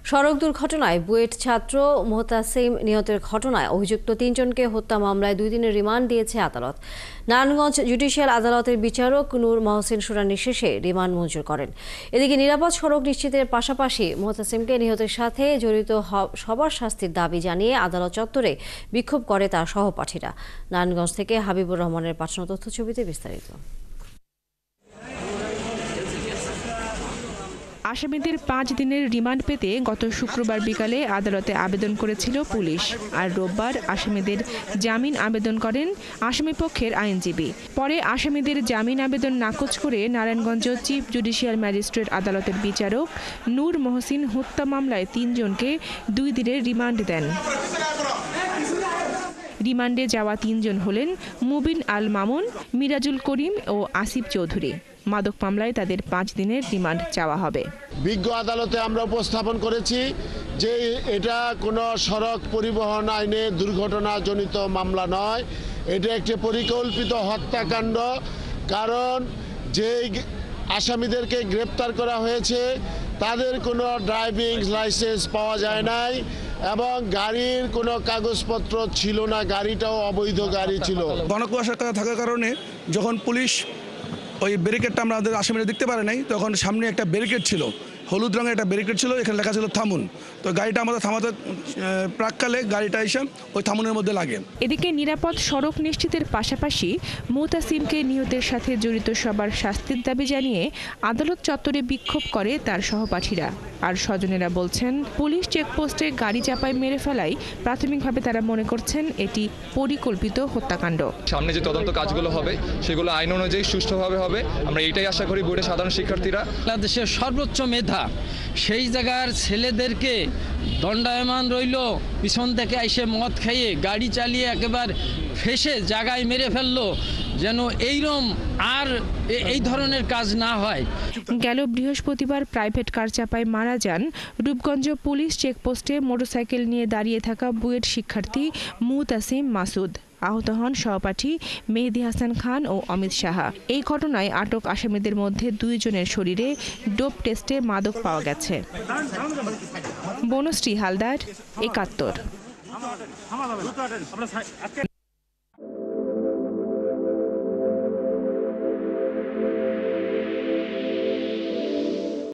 সড়ক দুর্ঘটনায় বুয়েট ছাত্র মোহতাসিম নিহতের ঘটনায় অভিযুক্ত ৩ জনকে হত্যা মামলায় 2 দিনের রিমান্ড দিয়েছে আদালত। নারায়ণগঞ্জ জুডিশিয়াল আদালতের বিচারক নূর মহসিন শুনানি শেষে রিমান্ড মঞ্জুর করেন। এদিকে নিরাপদ সড়ক নিশ্চিতের পাশাপাশি মোহতাসিমকে নিহতের সাথে জড়িত সবার শাস্তির দাবি জানিয়ে আদালত চত্বরে বিক্ষোভ করে তার সহপাঠীরা। নারায়ণগঞ্জ থেকে হাবিবুর রহমানের পাঠানো তথ্যছবিতে বিস্তারিত। আসামিদের 5 দিনের রিমান্ড পেতে গত শুক্রবার বিকালে আদালতে আবেদন করেছিল পুলিশ। আর রোববার আসামিদের জামিন আবেদন করেন আসামিপক্ষের আইনজীবী। পরে আসামিদের জামিন আবেদন নাকচ করে নারায়ণগঞ্জ চিফ জুডিশিয়াল ম্যাজিস্ট্রেট আদালতের বিচারক নূর মহসিন হত্যা মামলায় 3 জনকে 2 দিনের রিমান্ড দেন। রিমান্ডে যাওয়া 3 জন হলেন মুবিন আল মামুন, মিরাজুল করিম ও আসিফ চৌধুরী। মাদক মামলায় তাদের 5 দিনের রিমান্ড চাওয়া হবে। বিজ্ঞ আদালতে আমরা উপস্থাপন করেছি যে এটা কোনো সড়ক পরিবহন আইনে দুর্ঘটনাজনিত মামলা নয়, এটা একটি পরিকল্পিত হত্যাকাণ্ড। কারণ যে আসামিদেরকে গ্রেপ্তার করা হয়েছে তাদের কোনো ড্রাইভিং লাইসেন্স পাওয়া যায় নাই এবং গাড়ির কোনো কাগজপত্র ছিল না, গাড়িটাও অবৈধ গাড়ি ছিল। ঘন কুয়াশা থাকার কারণে যখন পুলিশ ওই ব্যারিকেডটা আমাদের আসামিরা দেখতে পারে নাই, তখন সামনে একটা ব্যারিকেড ছিল, হলুদ রঙের একটা ব্যারিকেড ছিল, এখানে লেখা ছিল থামুন। তো গাড়িটা আমাদের থামাতে প্রাককালে গাড়িটা এসে ওই থামুনের মধ্যে লাগে। এদিকে নিরাপদ সড়ক নিশ্চিতের পাশাপাশি মোহতাসিমকে নিহতের সাথে জড়িত সবার শাস্তির দাবি জানিয়ে আদালত চত্বরে বিক্ষোভ করে তার সহপাঠীরা। আর স্বজনেরা বলছেন, পুলিশ চেকপোস্টে গাড়ি চাপায় মেরে ফেলায় প্রাথমিকভাবে তারা মনে করছেন এটি পরিকল্পিত হত্যাকাণ্ড। সামনে যে তদন্ত কাজগুলো হবে সেগুলো আইন অনুযায়ী সুষ্ঠুভাবে হবে, আমরা এটাই আশা করি বুয়েটের সাধারণ শিক্ষার্থীরা। বাংলাদেশের সর্বোচ্চ মেধা সেই জায়গার ছেলেদেরকে দণ্ডায়মান রইল, পিছন থেকে এসে মদ খাইয়ে গাড়ি চালিয়ে একেবারে ফেসে জায়গায় মেরে ফেললো, যেন এইরকম আর এই ধরনের কাজ না হয়। গেল বৃহস্পতিবার প্রাইভেট কার চাপায় মারা যান রূপগঞ্জ পুলিশ চেকপোস্টে মোটরসাইকেল নিয়ে দাঁড়িয়ে থাকা বুয়েট শিক্ষার্থী মোহতাসিম মাসুদ। আহত হন সহপাঠী মেহেদি হাসান খান ও অমিত সাহা। এই ঘটনায় আটক আসামিদের মধ্যে 2 জনের শরীরে ডোপ টেস্টে মাদক পাওয়া গেছে। বনশ্রী হালদার, 71।